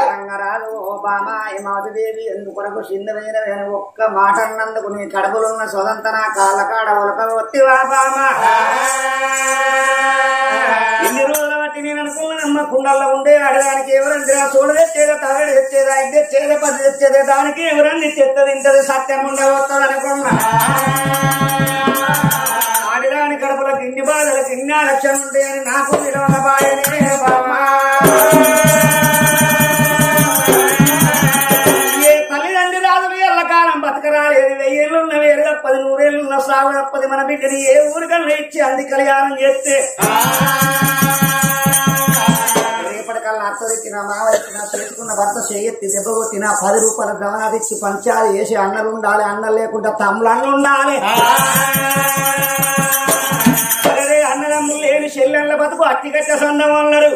రంగరాజు బామా మాధుదేవి ఎందుకొరకు చిన్నదైన ఒక్క మాట అన్నందుకు నీ కడుపులున్న స్వతంత్ర కాళ్ళకాడ ఉలక ఒత్తివా బామా ఇన్ని రోజుల బట్టి నేను అనుకున్నానమ్మ కుండల్లో ఉండే ఆడదానికి ఎవరంటే చూడ తెచ్చేదా తగడు తెచ్చేదా ఇది తెచ్చేదా పది తెచ్చేదా దానికి ఎవరన్నీ తెత్తది ఇంటది సత్యం ఉండవస్తుంది అనుకున్నా ఆడదాని కడుపులకు ఇన్ని బాధలకు ఇన్ని లక్ష్యం ఉంటాయని నాకు విలువల బాయనే బామా బతకరాలేదు 1000 ఏళ్ళున్న వేరు తప్పది 100 ఏళ్ళున్న సాగు తప్పది మన బిడ్డని ఏ ఊరికన్నా ఇచ్చి అంది కళ్యాణం చేస్తే రేపటికల్లా అత్తరెత్తిన మావెత్తిన చేసుకున్న భర్త చేయెత్తి దెబ్బ కొట్టిన 10 రూపాయల గమనాదిచ్చి పంచాలు వేసి అన్నలు ఉండాలి అన్నలు లేకుండా తమ్ముళ్ళు అన్న ఉండాలి అరే అన్నదమ్ములు లేని చెల్లెళ్ళ బతుకు అట్టికట్ట సందం అన్నారు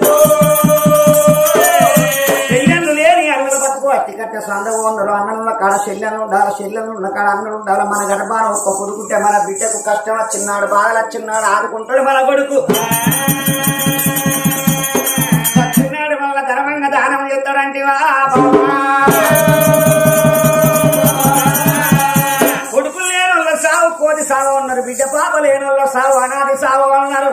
చెల్లెళ్ళు లేని అన్నల బతుకు అట్టికట్ట సందం ఉన్నారు అన్నలున్న కాడ చెల్లెలు ఉండాలి చెల్లెలు ఉన్న కాడ అన్నలు ఉండాలి మన గర్భాన ఒక్క కొడుకుంటే మన బిడ్డకు కష్టం వచ్చిన్నాడు బాధలు వచ్చిన్నాడు ఆదుకుంటాడు మన కొడుకు వచ్చినాడు మళ్ళా ధర్మంగా దానం చేస్తాడంటివా కొడుకులు లేని వాళ్ళ సావు కోతి సాగు ఉన్నారు బిడ్డ పాప లేని వాళ్ళ సావు అనాది సాగు అన్నారు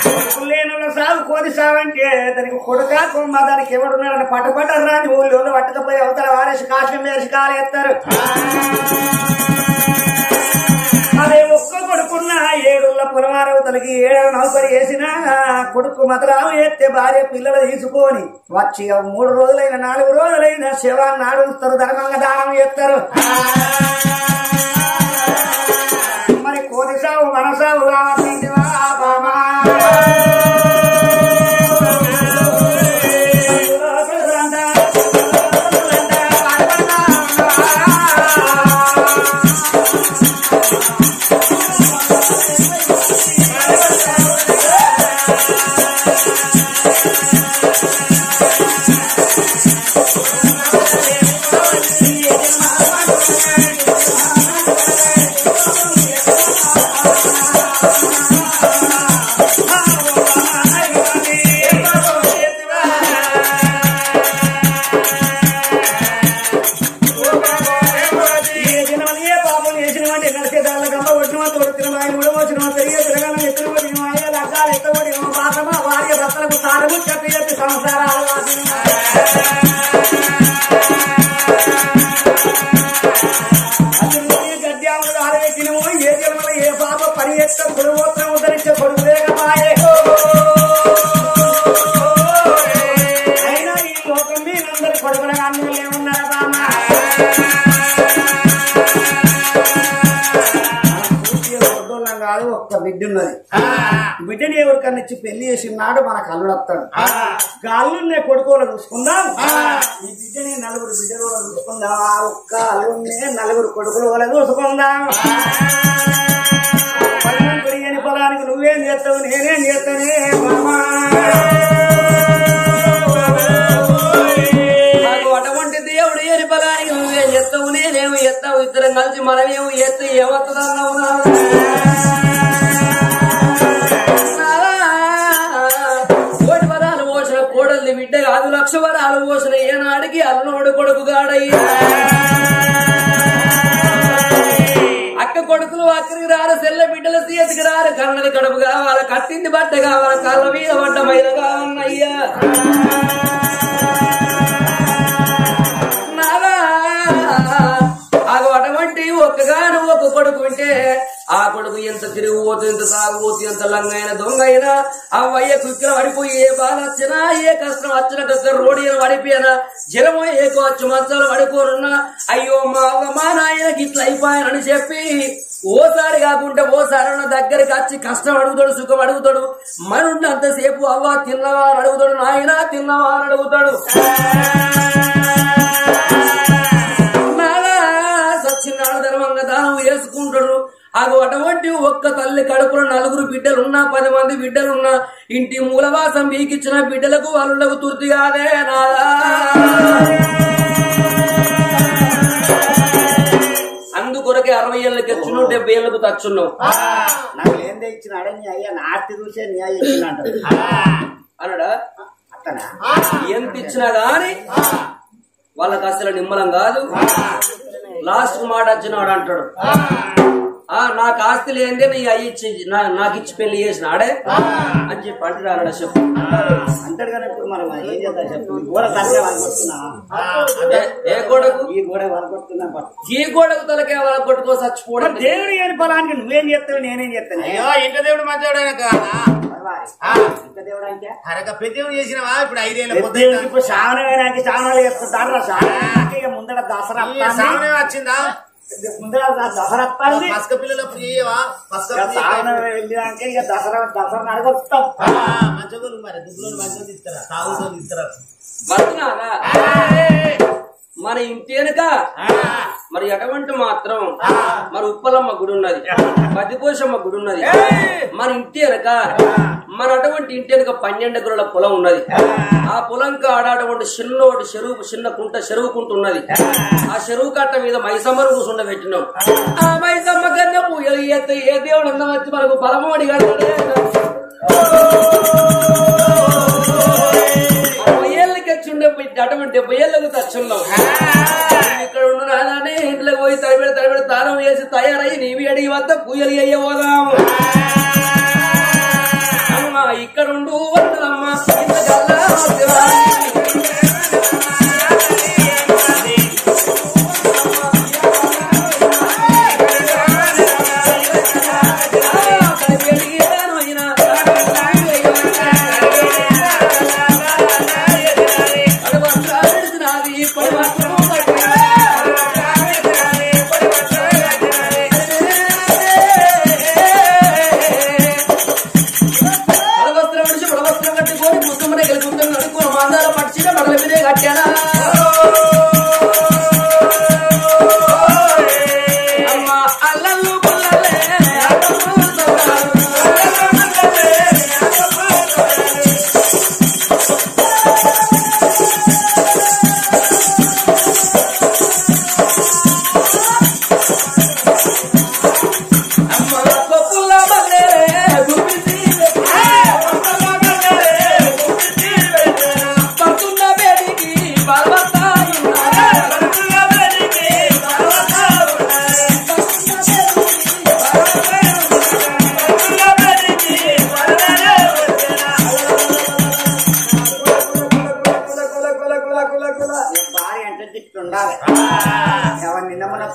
కొడుకులు లేని వాళ్ళ సాగు కోతి సాగు అంటే దానికి కొడుక కొమ్మ దానికి ఎవడున్నారని పట్టుపట్టారు రాని ఊళ్ళో పట్టకపోయి అవుతారు వారేసి కాష్టం వేసి కాలు ఎత్తారు అదే ఒక్క కొడుకున్న 7 పురమారవతలకి 7 నౌకరి వేసినా కొడుకు మతరావు ఎత్తే భార్య పిల్లలు తీసుకొని వచ్చి 3 రోజులైన 4 రోజులైన శవాన్ని ఆడుస్తారు ధర్మంగా దానం చేస్తారు మరి కోతి సాగు మన సాగు కావాలంటే బామా ఏ పాప పని ఎత్త కొడుకు ఉద్ధరించే కొడుకు లేకపాయే అయినా ఈ లోకం మీరందరి కొడుకులుగా అన్నులు ఏమున్నారా బామ్మ కాదు ఒక్క బిడ్డ ఉన్నది బిడ్డని ఎవరికన్నా ఇచ్చి పెళ్లి చేసినాడు మన కళ్ళు వస్తాడు గాళ్ళున్నే కొడుకోలు చూసుకుందాం ఈ బిడ్డని 4 బిడ్డలు చూసుకుందాం ఆ ఒక్క అల్లున్నే 4 కొడుకులు వాళ్ళ చూసుకుందాం అని పొలానికి నువ్వేం చేస్తావు నేనేం చేస్తానే మామా అటువంటి దేవుడు ఏని పొలానికి నువ్వేం చేస్తావు నేనేమి చేస్తావు ఇద్దరం కలిసి మనమేమి చేస్తే ఏమవుతుందన్నావు కోటి వరాలు పోసిన కోడల్ని బిడ్డ 5 లక్షల వరాలు పోసిన ఏనాడికి అల్లునోడు కొడుకు గాడయ్యా అక్క కొడుకులు అక్కడికి రారు సెల్ల బిడ్డల సీతికి రారు కన్నది కడుపు కావాలి కట్టింది బట్ట కావాలి కళ్ళ మీద పడ్డ మైల కావన్నయ్యా అగో అటువంటి ఒక్కగాను ఒక కొడుకు ఉంటే ఆ కొడుకు ఎంత తిరిగిపోతు ఎంత సాగుపోతు ఎంత లంగైన దొంగ అయినా అవ్వయ్య కుక్కలు పడిపోయి ఏ బాధ వచ్చినా ఏ కష్టం వచ్చినా రోడ్డు పడిపోయినా జలమో ఏకో వచ్చి మంచాలు పడిపోనున్నా అయ్యో మా అవ్వ మా నాయనకి ఇట్లా అయిపోయానని చెప్పి ఓసారి కాకుంటే ఓసారి దగ్గరికి వచ్చి కష్టం అడుగుతాడు సుఖం అడుగుతాడు మనుండంతసేపు అవ్వ తిన్నవా అని అడుగుతాడు నాయన తిన్నవా అని అడుగుతాడు సచ్చినాడు ధర్మంగా దానం వేసుకుంటాడు అగో అటువంటి ఒక్క తల్లి కడుపులో 4 బిడ్డలున్నా 10 మంది బిడ్డలున్నా ఇంటి మూలవాసం బీకిచ్చిన బిడ్డలకు వాళ్ళకు తృప్తి కాదే నాదా అందుకొరకు ఇప్పటికే 60 ఏళ్ళకి వచ్చినావు 70 ఏళ్ళకు తచ్చున్నావు నాకు ఏం తెచ్చినాడే నీ అయ్యా నాటి చూసే నీ అయ్య ఇచ్చినట్టు అనడా అట్టనా ఎంత ఇచ్చినా గాని వాళ్ళకి అసలు నిమ్మలం కాదు. లాస్ట్ మాట వచ్చినాడు అంటాడు నాకు ఆస్తి లేదే నీ అయ్యి ఇచ్చి నాకు ఇచ్చి పెళ్లి చేసినాడే అని చెప్పి అంటాడు. చెప్పు అంటాడు కానీ ఇప్పుడు మనం ఏం చేద్దాం చెప్పు. గోడ తలకే వాళ్ళకొస్తున్నా ఏ గోడకు ఈ గోడ వాళ్ళకొస్తున్నా ఈ గోడకు తలకే వాళ్ళ కొట్టుకో చచ్చిపోవడం. దేవుడు ఏని పొలానికి నువ్వేం చెప్తావు నేనేం చెప్తాను. అయ్యో ఇంట దేవుడు మంచోడే కదా. ఇంత దేవుడు అంటే అరక పెద్దవి చేసినవా ఇప్పుడు 5 ఏళ్ళ ఇప్పుడు శ్రావణమైనాకి శ్రావణాలు చేస్తుంటారు. శ్రావణానికి ముందర దసరా శ్రావణమే వచ్చిందా ముందర దసరా పసక పిల్లలు ప్రియవా శ్రావణం వెళ్ళినాక ఇక దసరా నడగొస్తాం. మంచిగా మరి దుబ్బులను మంచిగా తీసుకురా సాగుతో తీసుకురా బతునాగా మన ఇంటి వెనుక మరి ఎటువంటి మాత్రం మరి ఉప్పలమ్మ గుడి ఉన్నది, పదిపోషమ్మ గుడి ఉన్నది. మన ఇంటి వెనక మన అటువంటి ఇంటి వెనుక 12 ఎకరాల పొలం ఉన్నది. ఆ పొలం కాడ అటువంటి చిన్న కుంట చెరువు కుంట ఉన్నది. ఆ చెరువు కట్ట మీద మైసమ్మను కూర్చుండ పెట్టినాం. ఆ మైసమ్మ కన్నా పూయలు ఎత్తే ఏ దేవుడు అన్న వచ్చి మనకు పరమోడి కడతాడే. 60 ఏళ్ళకి వచ్చిండే అటువంటి 70 ఏళ్ళకు తచ్చున్నాం. ఇక్కడ ఉండరానే ఇంట్లోకి పోయి తడిపెడి తారం వేసి తయారయ్యి నీవి అడిగి వద్ద పూయలు అయ్యబోదాం. అమ్మా ఇక్కడ ఉండు వద్దమ్మా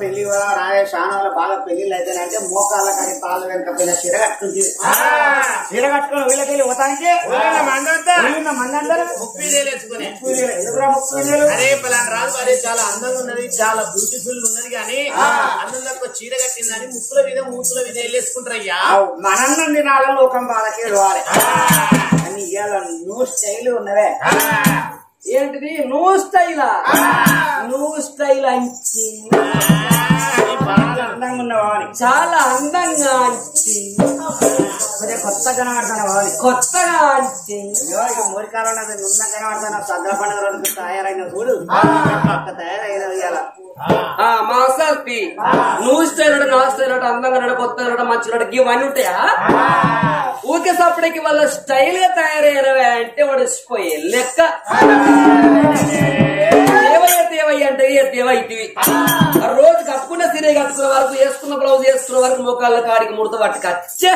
పెళ్లి రాయే శానంలో బాగా పెళ్లిళ్ళు అయితేనంటే మోకాళ్ళ కానీ తాళ్ళు వెనకపోయిన చీర కట్టుకుంది. చీర కట్టుకుని వీళ్ళకెళ్ళి పోతానికి మందందరూ 30 వేలు వేసుకునే అరే పలానా రాజు అరే చాలా అందంగా ఉన్నది, చాలా బ్యూటిఫుల్ ఉన్నది కానీ అందంగా చీర కట్టిందని ముక్కుల మీద మూతుల మీద వెళ్ళేసుకుంటారయ్యా. మనందరం దినాల లోకం వాళ్ళకి రావాలి అని ఇవాళ నువ్వు స్టైల్ ఉన్నవే. ఏంటిది నువ్వు స్టైలా? నువ్వు స్టైల్ అంచి అందంగా ఉన్నవాని చాలా అందంగా అంచి కొత్తగా కనబడతాను కొత్తగా అంచి మూరికాలం నున్న కనబడతాను. సద్ద పండుగ రోజు తయారైన చూడు తయారైన ఇవాళ మాసాల్పి నువ్వు స్టైల్ అంటే నా స్టైల్ అంటే అందంగా కొత్తగా మంచిగా ఇవన్నీ ఉంటాయా? ఊరికే సపడికి వాళ్ళ స్టైల్ గా తయారయ్యారవే అంటే వడిసిపోయే లెక్క. దేవయ్య అంటే దేవైతివి రోజు కట్టుకున్న సీరే కట్టుకున్న వరకు వేసుకున్న బ్లౌజ్ వేసుకున్న వరకు మోకాళ్ళ కాడికి ముడత పట్టుకచ్చే.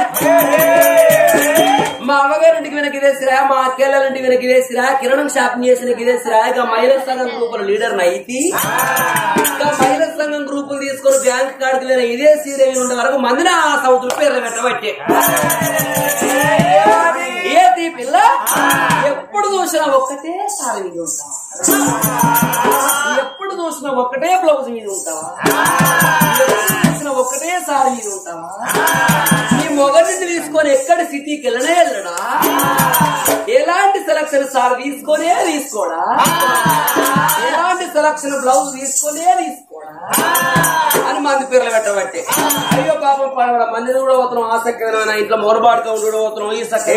మా అమ్మగారింటికి వెనక్కి వేసిరా, మా అక్కేళ్ళంటికి వెనక్కి వేసిరా, కిరణం షాపింగ్ చేసిన వేసిరా. ఇక మహిళా సంఘం గ్రూపుల లీడర్ నైతి ఇంకా మహిళా సంఘం గ్రూపులు తీసుకొని బ్యాంక్ కాడికి వెళ్ళిన ఇదే సీరే ఉండే వరకు మందిని ఆ సౌతులు పేర్లు పెట్టబట్టే. ఏది పిల్ల ఎప్పుడు చూసినా ఒక్కటే సారి మీద ఉంటావా? ఎప్పుడు చూసినా ఒక్కటే బ్లౌజ్ మీద ఉంటావా? చూసినా ఒక్కటే సారి మీద ఉంటావా? నీ మొగటిని తీసుకొని ఎక్కడి సిటీకి వెళ్ళనే వెళ్ళడా? ఎలాంటి సెలక్షన్ సార్ తీసుకోడా? ఎలాంటి సెలక్షన్ బ్లౌజ్ తీసుకోడా అని మంది పేర్లు పెట్టబట్టే. అయ్యో పాపం పడవడ మందిని కూడా పోతున్నాం, ఆసక్తి ఇంట్లో మొరబాటుగా ఉండి పోతున్నాం. ఈ సక్క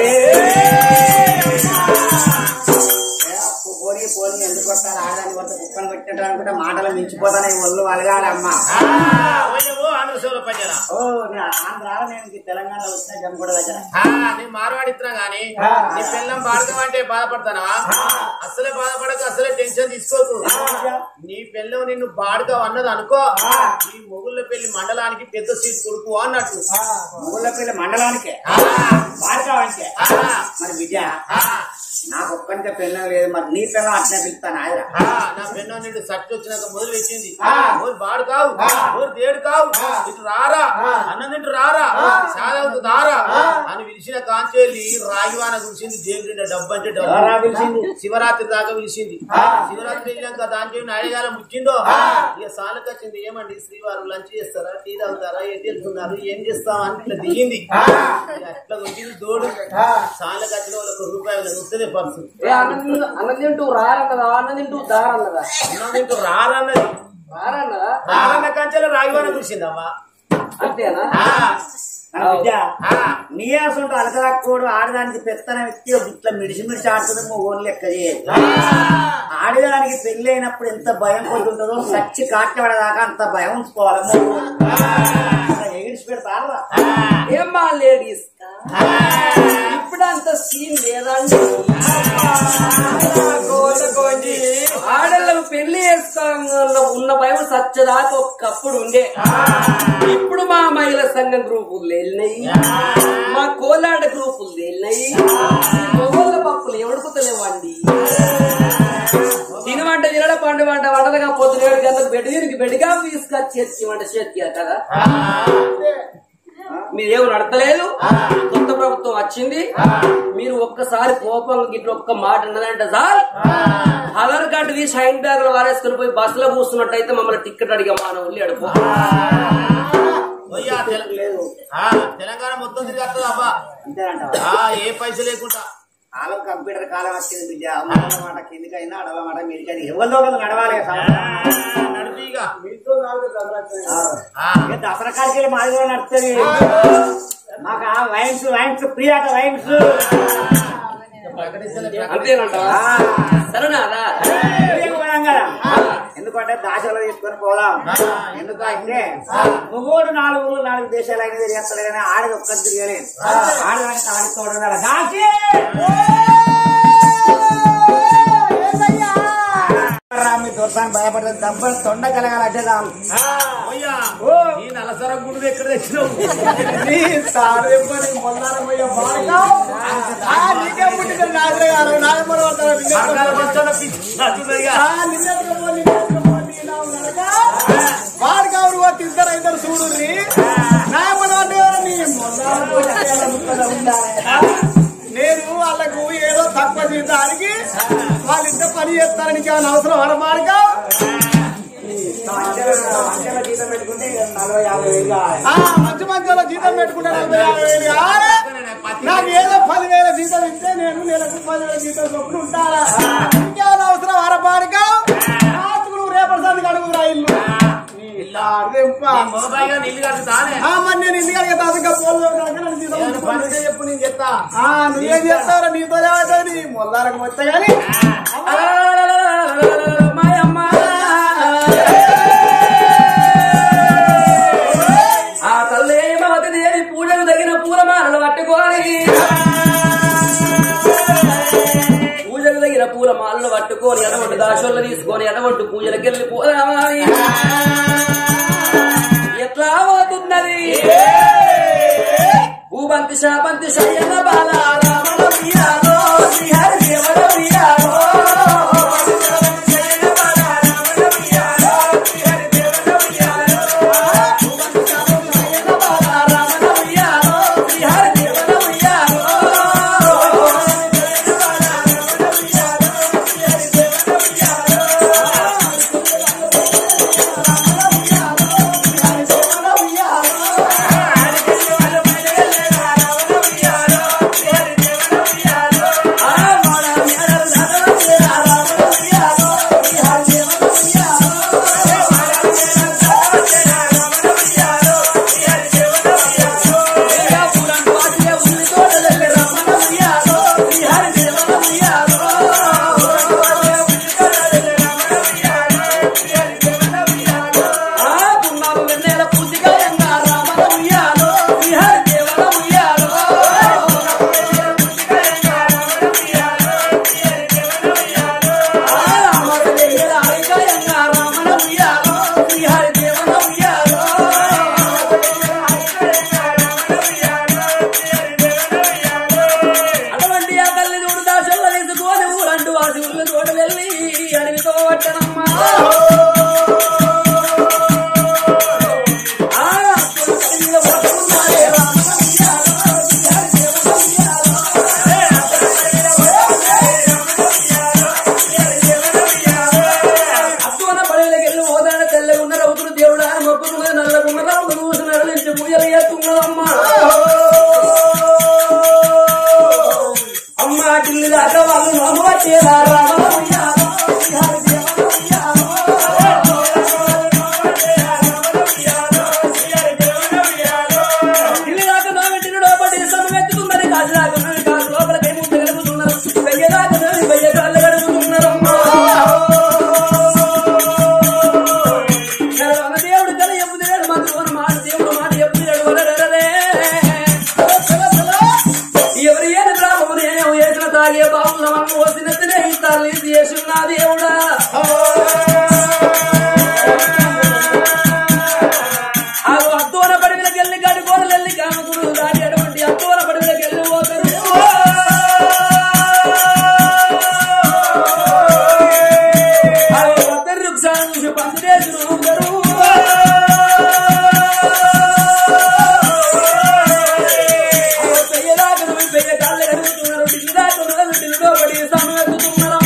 పోని ఎందుకు కొట్టాలి? ఆడదాన్ని కొట్ట కుక్కను పెట్టినట్టు అనుకుంటే మాటలు మించిపోతానే ఒళ్ళు అలగాలమ్మా. వలసలో పడ్డా ఓ ఆంధ్రాలో నేను తెలంగాణలో వచ్చిన జమ్మిగూడ దగ్గర నేను మార్వాడిస్తున్నా గానీ నీ పిల్లం బాడకం అంటే బాధపడతానా అసలే బాధపడక అసలే టెన్షన్ తీసుకోకు నీ పిల్లం నిన్ను బాడకం అన్నది అనుకో ఈ మొగుళ్ళ పెళ్లి మండలానికి పెద్ద సీట్ కొడుకు అన్నట్టు మొగుళ్ళ పెళ్లి మండలానికే బాడకం అంటే మరి విద్య నాకు ఒక్కరికే పెళ్ళం లేదు మరి నీ పిల్లలు అట్లా పిలుస్తాను ఆయన నా పెన్ను నిండు సట్టి వచ్చినాక మొదలు పెట్టింది బాడు కావు దేడు కావు ఇటు రారా అన్నం తింటూ రారా సాగవుతు దారా అని పిలిచిన కాంచెల్లి రాగివాన కురిసింది దేవుడి డబ్బు అంటే డబ్బు శివరాత్రి దాకా పిలిచింది శివరాత్రి వెళ్ళినాక దాంట్లో అడిగాల ముచ్చిందో ఇక సాలకు వచ్చింది ఏమండి శ్రీవారు లంచ్ చేస్తారా టీ తాగుతారా ఏం చేస్తున్నారు ఏం చేస్తాం అని ఇట్లా దిగింది అట్లా వచ్చింది దోడు సాలకు వచ్చిన వాళ్ళకి రూపాయలు వస్తేనే పర్సు అన్నం తింటూ రారన్నదా అన్నం తింటూ దారన్నదా అన్నం తింటూ రారన్నది రారన్నదా రారన్న కంచెలో రాగివాన కురిసిందమ్మా అంతేనా విద్య నీ అసలు అలకరాకోడు ఆడదానికి పెత్తన వ్యక్తి ఇట్లా మిడిసి ఆడుతుంది ఓన్ లెక్క చేయదు ఆడదానికి పెళ్లి అయినప్పుడు ఎంత భయం కొడుతుంటుందో సచ్చి కాటపడేదాకా అంత భయం ఉంచుకోవాలి ఎగిరిసి పెడతారా ఏమ్మా లేడీస్ ఇప్పుడు అంత సీన్ లేదండి ఆడళ్ళకు పెళ్లి చేస్తాం ఉన్న భయం సచ్చదాకా ఒక్కప్పుడు ఉండే ఇప్పుడు మా మహిళా సంఘం గ్రూపులు వెళ్ళినాయి మా కోలాడ గ్రూపులు వెళ్ళినాయి మొగోళ్ళ పప్పులు ఎవడుకుతలేవండి తినవంట తినడ పండు వంట వంటలుగా పొద్దున 7 గంటలకు బెడ్గా తీసుకొచ్చి వంట చేతి కదా మీరేమో నడతలేదు కొత్త ప్రభుత్వం వచ్చింది మీరు ఒక్కసారి కోపం గిట్ల ఒక్క మాట ఉన్నదంటే సార్ ఆధార్ కార్డు తీసి హ్యాండ్ బ్యాగ్ లో వారేసుకుని పోయి బస్సులో కూర్చున్నట్టయితే మమ్మల్ని టికెట్ అడిగే మానవులు అడుగు తెలంగాణ మొత్తం తిరిగి వస్తుంది అబ్బా ఏ పైసలు లేకుండా కాలం కంప్యూటర్ కాలం వచ్చింది బిడ్డ మాట కిందికైనా అడవమాట మీరికైనా ఎవరిలో నడవాలి దసరా కాడికి మాది కూడా నడుస్తుంది మాకు వైన్స్ ప్రియాట వైన్స్ అంతేనంటావా సరేనా ఎందుకంటే దాశలో తీసుకొని పోదాం ఎందుకంటే మొగోడు 4 దేశాలు అయినా తిరిగేస్తాడు కానీ ఆడది ఒక్కరు తిరిగానే ఆడదానికి ఆడుకోవడం దాచి మీ దోషాన్ని భయపడుతుంది దెబ్బలు తొండ కలగాలంటే రాము ఈ నలసర గుడి ఎక్కడ తెచ్చినావు వాడికావుడు ఇద్దరు చూడు నేను వాళ్ళకు ఏదో తక్కువ జీతానికి వాళ్ళిద్దరు పని చేస్తారని ఏమైనా అవసరం వరమాడుగా జీతం పెట్టుకుంటే 40-50 మంచి మంచిలో జీతం పెట్టుకుంటే 40-50 కావాలి నాకు ఏదో 10,000 జీతం ఇస్తే నేను నెలకు 10,000 జీతం చొప్పున ఉంటారా ఇంకేమైనా అవసరం వరమాడుగా నువ్వు రేపటి సందికి అడుగురా ఇల్లు నీళ్ళు కడుగుతానే మరి నేను ఇల్లు కడిగే చెప్పు నేను చెప్తా నువ్వేం చెప్తావురా నీతో నీ మొల్లాలకు వస్తే గాని ఆ తల్లేమవతి దేవి పూజకు తగిన పూలమాలను పట్టుకోని పూజకు తగిన పూలమాలను పట్టుకొని అటువంటి దాశోళ్ళు తీసుకొని అటువంటి పూజలకు వెళ్ళి పోదామా ఎట్లా పోతున్నది భూబంతి శాపంతి శయన బాల రామణ ప్రియాలో శ్రీహరి దేవర ప్రియాలో Yeah. ఢిల్లీ దాకా వాళ్ళు నోమ వచ్చేలా ఢిల్లీ దాకా నోమెట్టిన లోపడి సమ్మెత్తుకున్నది కాదు దాకా కాదు లోపలికి ముందు గడుపుతున్నారు వెయ్యి దాకా వెయ్యి కాళ్ళు గడుపుతున్నారు దేవుడు కల ఎప్పుదేడు మాత్రం మాట దేవుడు మాట ఎప్పుదేడు ఎవరు ఏది ప్రాబ్లం నేను వేసిన తాగే బాబుల మనం వచ్చినట్టునే ఇస్తారు చేస్తున్నా దేవుడా అద్దోన పడివిలకి వెళ్ళి గడుకోనలు వెళ్ళి కాముకుడు దాని అటువంటి అద్దోన పడివిలకి వెళ్ళి పోతారు పద్దరు వృక్షాలను చూసి పందిరేసులు ఉంటారు పెయ్య కాళ్ళు కడుగుతున్నారు ఢిల్లీలో పడి సమ్మెత్తుతున్నారు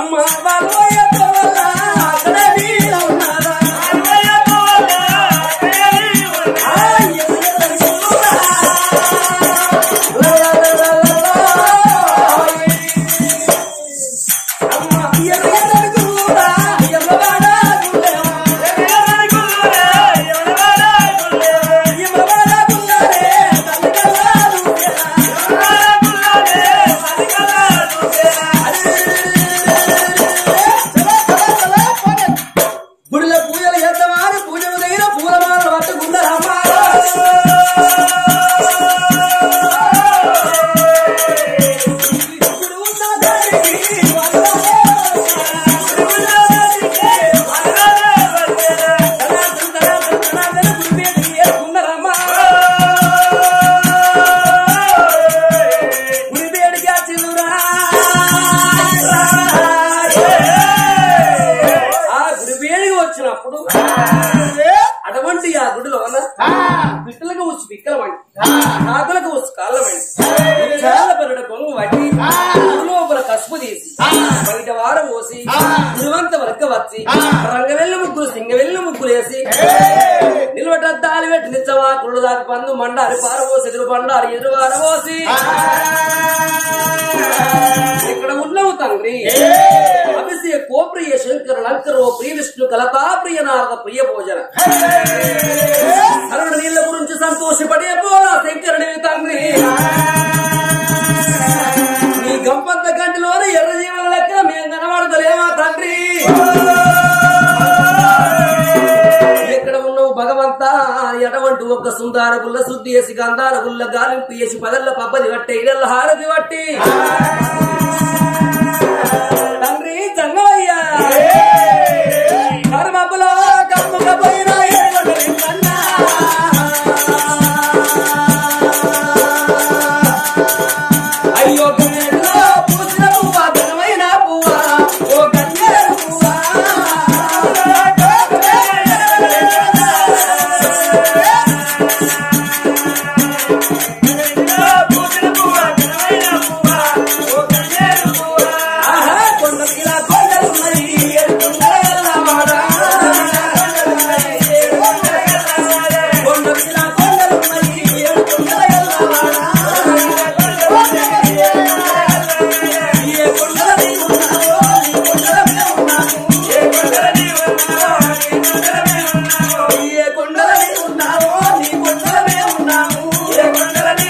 అమ్మ గుడిలో పూజలు చేద్దామని పూజలు దగ్గర పూలమాలలు పట్టుకున్నారమ్మా వచ్చినప్పుడు అటువంటి ఆ గుడిలో పిట్టలకు వచ్చి పిక్కలమండి కాకులకు వచ్చి కాళ్ళమండి చాలా పెరడు కొంగు వడ్డి లోపల కసుపు తీసి బయట వారం పోసి గురువంత వరక వచ్చి రంగవెల్లి ముగ్గులు సింగవెల్లి ముగ్గులు వేసి నిలబడ్డాలు పెట్టి నిచ్చవా కుళ్ళు దాకా పందు మండారి పారబోసి ఎదురు పండారి ఎదురు వారబోసి ఇక్కడ ఉన్నావు తండ్రి అభిషేక కోప్రియ శంకర లంకరో ప్రియ విష్ణు కలతా ప్రియ నారద ప్రియ భోజన అరుణ నీళ్ళ గురించి సంతోషపడే పోరా శంకరుడి తండ్రి నీ గంపంత కంటిలోనే ఎర్ర జీవన లెక్క మేము కనబడతలేమా తండ్రి ఎక్కడ ఉన్నావు భగవంతా ఎటువంటి ఒక్క సుందార గుల్ల శుద్ధి చేసి గంధార గుల్ల గాలింపు చేసి పదల్ల పబ్బది పట్టే ఇళ్ళ హారతి పట్టి తండ్రి జంగమయ్యా కర్మపులో కమ్ముకపోయినా అయ్యో పూసిన పువ్వా ఘనమైన పువ్వా ఓ గంగర పువ్వా ఏ కొండలని ఉన్నావో నీ కొండలమే ఉన్నాము ఏ కొండలని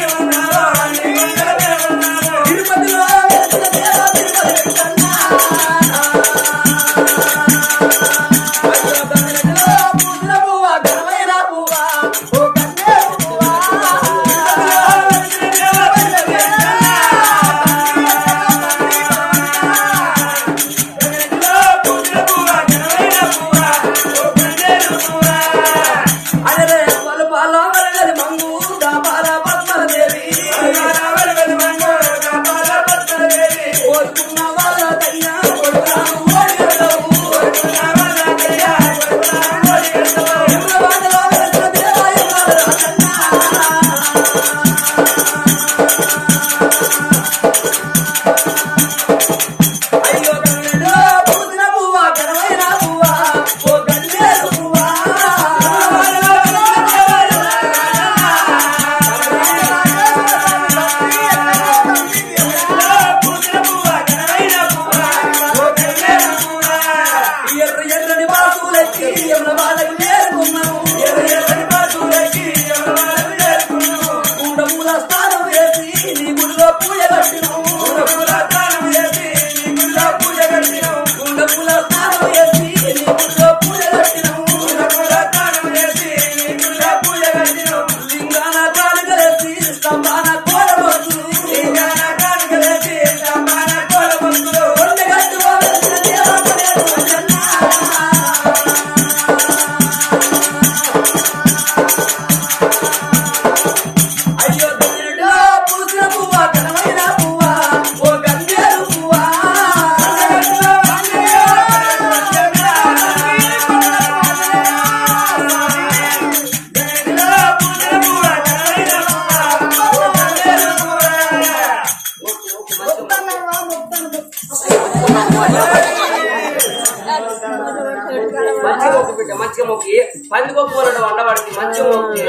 మంచిగా మొక్కి పందికొక్కున్నాడు వండవాడికి మంచిగా మొక్కి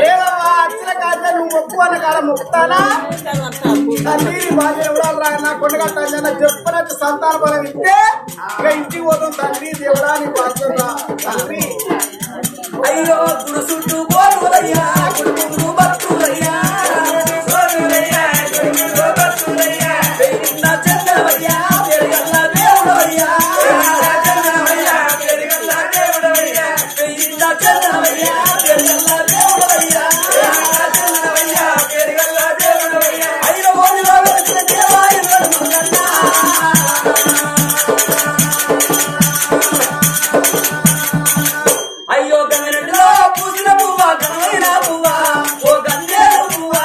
అచ్చిన కాదు నువ్వు మొక్కు అన్న కాడ మొక్కుతానా తల్లి బాధ్యత ఎవడాలి నా కొండగట్టాలి చెప్పనట్టు సంతాన బలం ఇస్తే ఇక ఇంటికి పోతాం తండ్రి దేవుడా నీకు వస్తుందా తండ్రి అయ్యో గుడు చుట్టూ పోరులయ్యా గుడు భక్తులయ్యా చంద్రవయ్యా పెరుగల్ల దేవుడవయ్యా చంద్రవయ్యా పెరుగల్ల దేవుడవయ్యా చంద్రవయ్యా పెరుగల్ల దేవుడవయ్యా చంద్రవయ్యా పెరుగల్ల దేవుడవయ్యా అయ్యో ఓడిలో వచ్చిన దేవాయ అయ్యో గంగరెడ్డిలో పూసిన పువ్వా గంగైన పువ్వా ఓ గంగేరు పువ్వా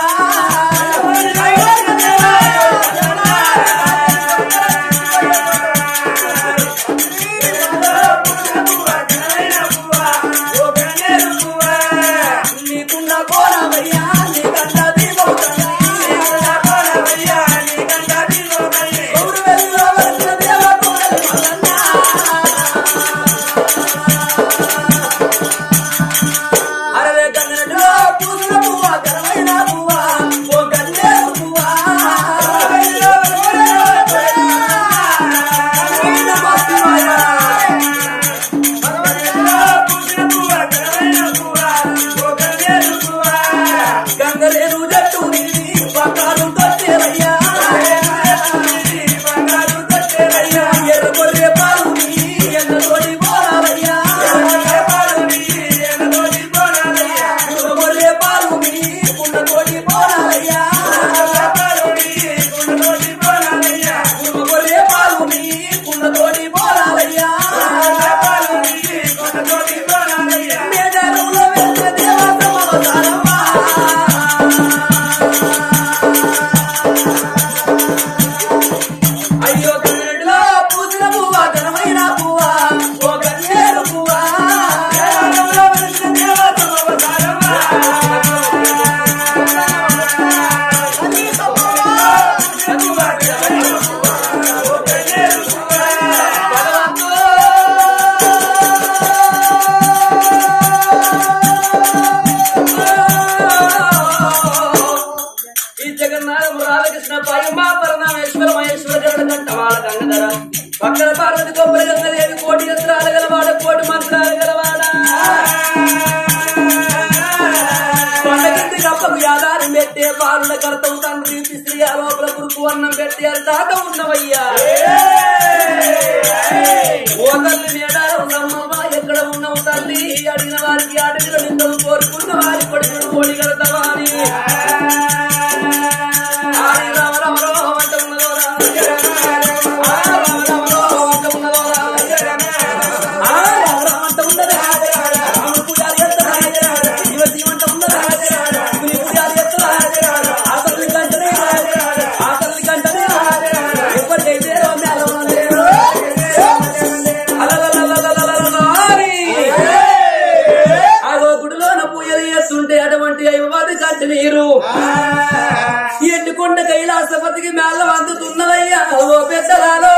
నీకున్న కోరవయ్యా నీ కంట దీపమయ్యా గౌరు వెలుగులో వచ్చిన దేవ కోరలు మల్లన్నా అరే గంగరెడ్డిలో పూసిన పువ్వా గంగైన పువ్వా ఓ గంగేరు పువ్వా గంగరేరు జట్టు బంగారు తొట్టేరయ్యా ఎర్ర గొర్రె పాలు ఎన్న తోడి పోరాలయ్యా గొర్రె పాలు ఉన్న తోడి పోరాలయ్యా గొర్రె పాలు ఉన్న తోడి పోరాలయ్యా మేడలలో వెళ్తే దేవతమవతారమ్మా అయ్యో గంగరెడ్డిలో పూసిన పువ్వా ఘనమైన పువ్వా ఓ గన్నేరు పువ్వా ఈ జగన్నాథం రామకృష్ణ పరమ పరమేశ్వర మహేశ్వర జగదంటవాడ గంగధర పక్కన పార్వతి గొప్పల గంగదేవి కోటి యంత్రాలు గలవాడ కోటి మంత్రాలు గలవాడ కొండకింది గప్పకు యాదారం పెట్టే పాలుల కర్తవు తండ్రి స్త్రీ లోపల పురుకు అన్నం పెట్టే దాకా ఉన్నవయ్యా ఓ తల్లి మేడారం రమ్మమ్మ ఎక్కడ ఉన్నావు తల్లి అడిగిన వారికి అడిగిన నిందలు కోరుకున్న వారి కొడుకులు కోడి కడతావా అని ఆరి రామ రామ రామ అంట ఉన్నదో రామ రామ రామ అంట ఉన్నదో రామ రామ అంట ఉన్నదా రాముడు పూజారి ఎత్తరా యువతి అంట ఉన్నదా శివుని పూజారి ఎత్తరా ఆ తల్లి కంటనే ఎప్పటికైతే అగో గుడిలోన పూజలు చేస్తుంటే అటువంటి అయ్యవాది కంటి నీరు ఎండుకొండ కైలాసపతికి మేళ అందుతున్నదయ్యా ఓ పెద్దలాలో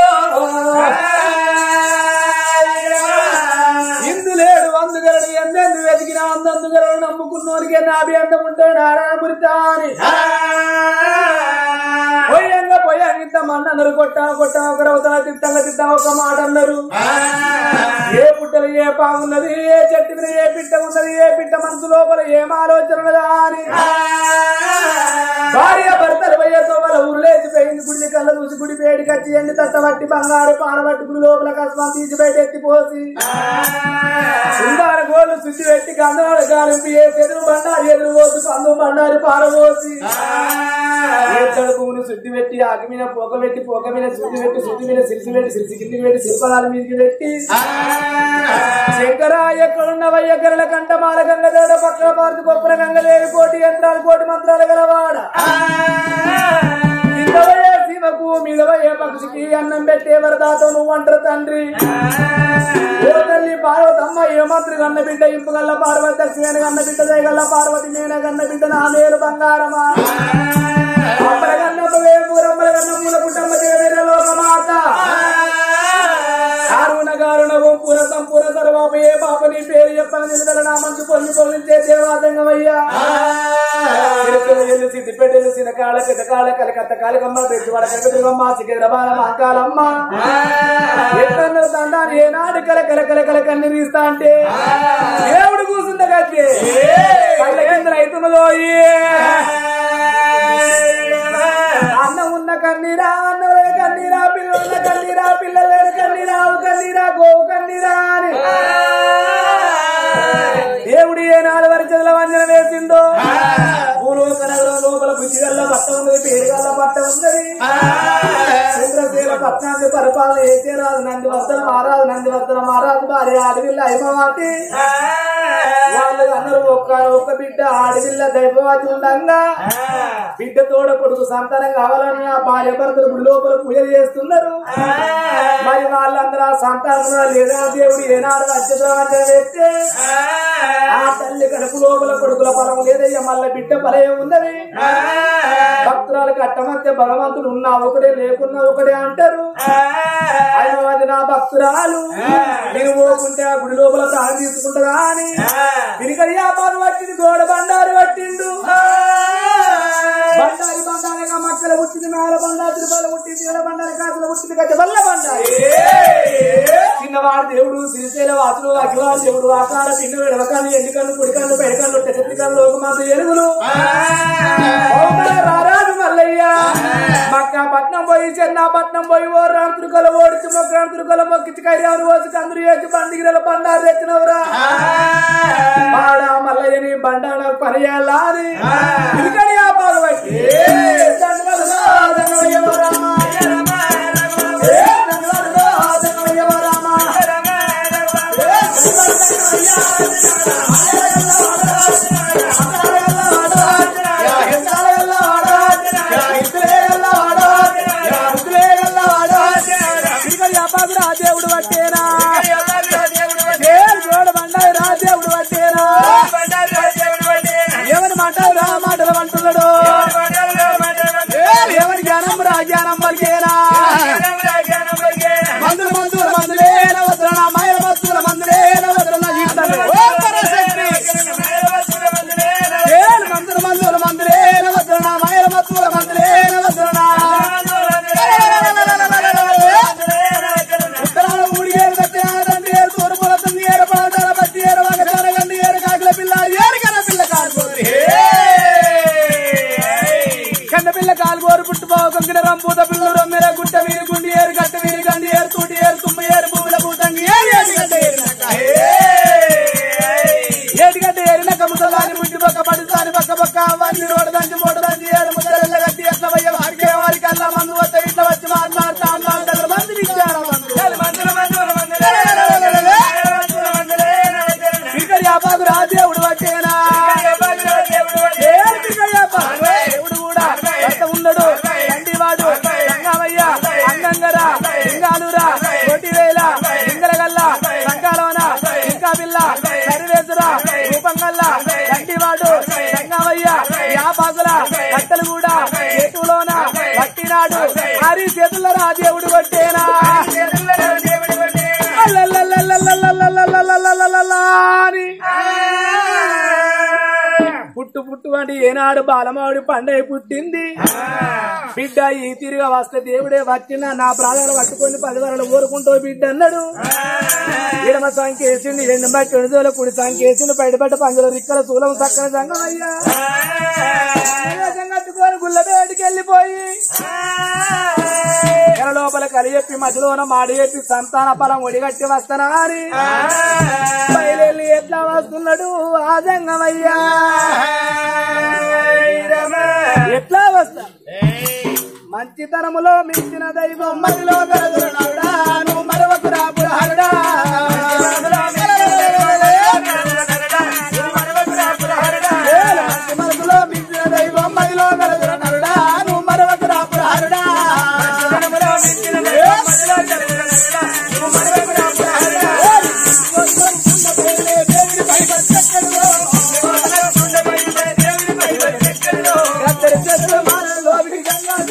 ఇందులేడు అందుగలడు ఎందెందు వెతికిన అందందుగలడు నమ్ముకున్నోనికే నాభి అందం ఉంటాడు నారాయణపురితా అని పోయాంగిత మన్నన్నారు కొట్టా ఒకరవతల తిట్టా ఒక మాట అన్నారు ఏ పుట్టలు ఏ పామున్నది ఏ చెట్టు మీద ఏ పిట్ట ఉన్నది ఏ పిట్ట మనసు లోపల ఏం ఆలోచన అని భార్య భర్తలు పోయేతో వాళ్ళ ఊర్లేసిపోయింది గుడి కళ్ళ చూసి గుడి వేడికి వచ్చి ఎండి తట్టబట్టి బంగారు పానబట్టి గుడి లోపల కష్టం తీసి బయట ఎత్తిపోసి సుందార గోళ్ళు శుద్ధి పెట్టి కన్నాడు గాలింపి ఏ చెరువు బండారు ఎదురు పోసి కందు బండారు పారబోసి భూమిని శుద్ధి పెట్టి ఆకి మీద పోక మీద శుద్ధి పెట్టి శుద్ధి మీద సిరిసి పెట్టి సిరిసి కిందికి పెట్టి శిల్పాల మీదకి పెట్టి శంకర ఎక్కడున్నవయ్య గరల కంఠమాల గంగదేవుడ పక్కన పార్తి గొప్పల గంగదేవి కోటి యంత్రాలు కోటి మంత్రాలు గలవాడ కిందవయ్యే సీమకు మీదవయ్యే పక్షికి అన్నం పెట్టే వరదాతో నువ్వు అంటారు తండ్రి ఓ తల్లి పార్వతమ్మ ఏ మంత్రి కన్న బిడ్డ ఇంపుగల్ల పార్వతి దక్షిణ కన్న బిడ్డ దయగల్ల పార్వతి మేన కన్న బిడ్డ నా మేలు బంగారమా పూరమ్మల పుట్టమ్మ దేవేర లోకమాత కారుణ గారుణ పూర సంపూర్ణ సర్వాప ఏ పాప నీ పేరు చెప్పని సిద్దిపేటలు సినకాల పెద్దకాల కలకత్త కాలకమ్మ పెద్దవాడ కనకదుర్గమ్మ సికింద్రాబాద్ మహంకాలమ్మ ఎక్కడో దండాన్ని ఏనాడు కల కల కల కల కన్నీరిస్తా అంటే దేవుడు కూర్చుంద కట్టే కళ్ళ కింద రైతున్నదో అన్నం ఉన్న కన్నీరా అన్నవే కన్నీరా పిల్లల కన్నీరా పిల్లల కన్నీరా కన్నీరా గోవు కన్నీరా అని దేవుడు ఏనాడు వరిచల వంజన వేసిందో లోపల బుద్ధిగల్ల పట్ట ఉన్నది పేరుగల్ల పట్ట ఉన్నది చంద్రశీల పట్నాన్ని పరిపాలన చేసే రాదు నందివర్ధన మహారాజు భార్య ఆడవిల్ల హైమవాతి వాళ్ళు అందరూ ఒక్క బిడ్డ ఆడవిల్ల దైవవాతి ఉండగా బిడ్డ తోడ కొడుకు సంతానం కావాలని ఆ భార్య భర్తలు గుడి లోపల పూజలు చేస్తున్నారు మరి వాళ్ళందరూ ఆ సంతానం లేదా దేవుడు ఏనాడు వంచన వేస్తే ఆ తల్లి కడుపు లోపల కొడుకుల పొలం లేదయ్యా మళ్ళీ బిడ్డ పలే ఉన్నది భక్తురాలు కట్టమధ్య భగవంతుడు ఉన్నా ఒకడే లేకున్నా ఒకడే అంటారు అది నా భక్తురాలు నేను పోకుంటే ఆ గుడి లోపల ప్రాణం తీసుకుంటా అని తిరిగి వ్యాపారం పట్టింది గోడ బండారు పట్టిండు బండారిగా మక్కల పుట్టింది మేల బండారు తిరుపతి పుట్టింది ఏల బండారి కాకుల పుట్టింది గడ్డ వల్ల బండారి చిన్నవాడు దేవుడు శ్రీశైల వాసుడు అఖివాడు దేవుడు ఆకార పిన్ను విడవకాలు ఎండికన్ను కుడికన్ను పెడకన్ను చెట్టికన్ను లోకమాత ఎలుగులు రారాజు మల్లయ్య మక్కాపట్నం పోయి చెన్నాపట్నం పోయి ఓ రాంతురుకల ఓడిచి మొక్కరాంతురుకల మొక్కించి కర్యాలు పోసి కందులు వేసి బండిగిరల బండారు తెచ్చినవరా బాడా మల్లయ్యని బండాడ పని చేయాలని ఇదికని ఆ బాగు బట్టి దేవుడు పట్టేనా దేవుడు బండాయి రా దేవుడు పట్టేనా ఎవరి మాటలు రా మాటలు అంటున్నాడు ఎవరి జ్ఞానం రా జ్ఞానం పలికేనా మందులు మందులేన వస్తున్నా మాయల వస్తువుల మందులేన వస్తున్నా మందులేన వస్తున్నా మాయల వస్తువుల మందులేన వస్తున్నా ఉత్తరాల ఊడిగేరు దక్షిణాల తండ్రి ఏరు తూర్పుల తండ్రి ఏరు పడతాల పచ్చి ఏరు వగతాల గండి ఏరు కాకుల పిల్ల ఏరుకల పిల్ల కాలుకోరు కన్న పిల్ల కాలుకోరు పుట్టుపోవు కొంగిన రంపూత పిల్లలు రొమ్మెర గుట్ట వీరి గుండి ఏరు గట్ట వీరి గండి ఏరు తూటి ఏరు తుమ్మ ఏరు భూముల భూతంగి ఏటిగడ్డ ఏరినక ముసలాని ముట్టి పక్క పడుతాని పక్క పక్క అవన్నీ రోడ్డు దంచి మోటు దంచి ఏడు ముద్దల గట్టి ఎట్ల వయ్య వారికే వారికి అల్లా మందు వద్ద ఇట్లా వచ్చి మాట్లాడుతా మందులు ఇచ్చారా యాపాకు రా దేవుడు పట్టేనా దేవుడు కూడా భర్త ఉన్నాడు తండ్రివాడు రంగమయ్య అంగంగరా లింగాలురా కోటివేల లింగలగల్ల సంకాలోన ఇంకా పిల్ల సరివేసురా రూపంగల్ల తండ్రివాడు రంగమయ్య యాపాకుల కట్టలు కూడా చేతులోన పట్టినాడు హరి చేతుల రా దేవుడు పట్టేనా పుట్టు పుట్టు అంటే ఏనాడు బాలమావుడి పండగ పుట్టింది బిడ్డ ఈ తిరిగా వస్తే దేవుడే వచ్చిన నా ప్రాణాలు పట్టుకొని 10 వరలు ఊరుకుంటూ బిడ్డ అన్నాడు ఎడమ సంకేసింది ఎండు బట్టి ఎడుదోల కుడి సంకేసింది బయటపడ్డ పంగుల రిక్కల శూలం చక్కన సంగమయ్యా సంగట్టుకొని గుళ్ళబేటికి వెళ్ళిపోయి లోపల కలి చెప్పి మధ్యలోన మాడి చెప్పి సంతాన ఫలం ఒడిగట్టి వస్తానా అని బయలు ఎట్లా వస్తున్నాడు ఆ సంగమయ్యా ఎట్లా వస్తా మంచితనములో మించిన దైవం మదిలో కలుగురుడా నువ్వు మరొక రాపురాడా మనసులో మించిన దైవం మదిలో కలుగురుడా నువ్వు మరొక రాపురాడా గంగా